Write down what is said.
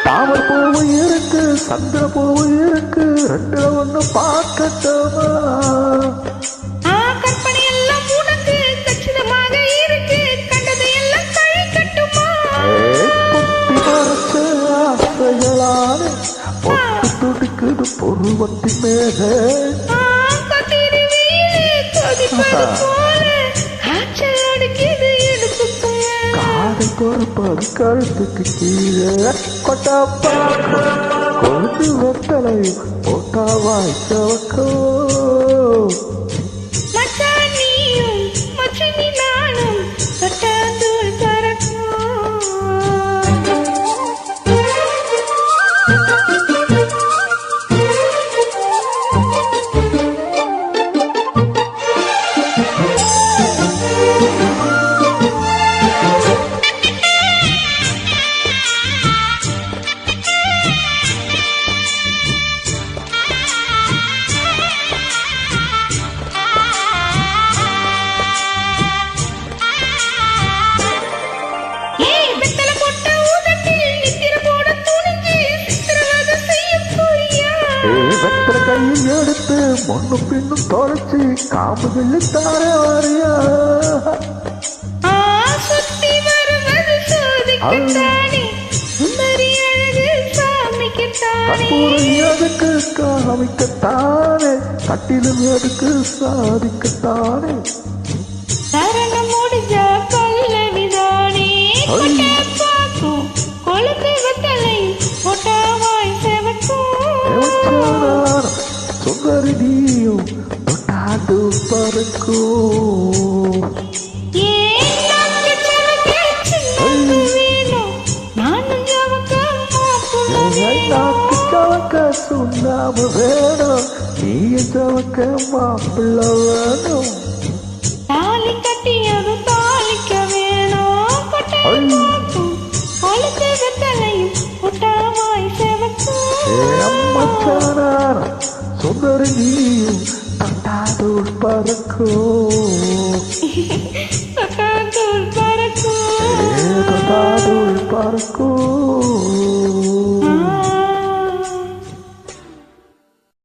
தாமர் பூவும் இருக்கு, சந்திர பூவும் இருக்கு, ரெண்டுல ஒண்ணு பார்க்கட்டுமா? கற்பனை எல்லாம் உனக்கு கச்சிதமாக இருக்கு, கண்டதை எல்லாம் கழிக்கட்டுமா? பொத்தி மறைச்ச ஆசைகளானே பொட்டு துடிக்குது பொருவத்தின் மேல. கத்திரி வீடு கொதிப்பது போல காய்ச்சல் அடிக்குது இடுப்புக்குள்ள. காதை கொடுப்பது கழுத்துக்கு கீழே கொட்டாப்பா கொழுந்து வெத்தலை போட்டா வாய்ச்சவக்கோ. மச்சானியும் மச்சினி நானும் தொட்டாந்தூள் பறக்கும். வெத்தலை கையில் எடுத்து முன்னும் பின்னும் தொலைச்சி காம்புகள் தார வாரியா. சுத்தி வருவது சோதிக்கத்தானே, சுந்தரி அழகு சாமிக்கத்தானே. கற்பூரம் எதுக்கு காமிக்கத்தானே, கட்டிலும் எதுக்கு சாதிக்கத்தானே. சரணம் முடிஞ்சா பல்லவிதானே, பார்க்கும் கொழுந்து வெத்தலை ஒட்டாவாய் செவக்கும். சுந்தரி நீயும் தொட்டாது பறக்கும். சுண்ணாம வேணும், நீ சவக்க மாப்பிள்ள வேணும். தாலி கட்டியது தாலிக்க வேணும், கொழுந்து வெத்தலையும் ஒட்டாவாய் செவக்கும். சுந்தரி நீயும் தொட்டாது பறக்கும். தொட்டாந்தூள் பறக்கும். தொட்டாது பறக்கும்.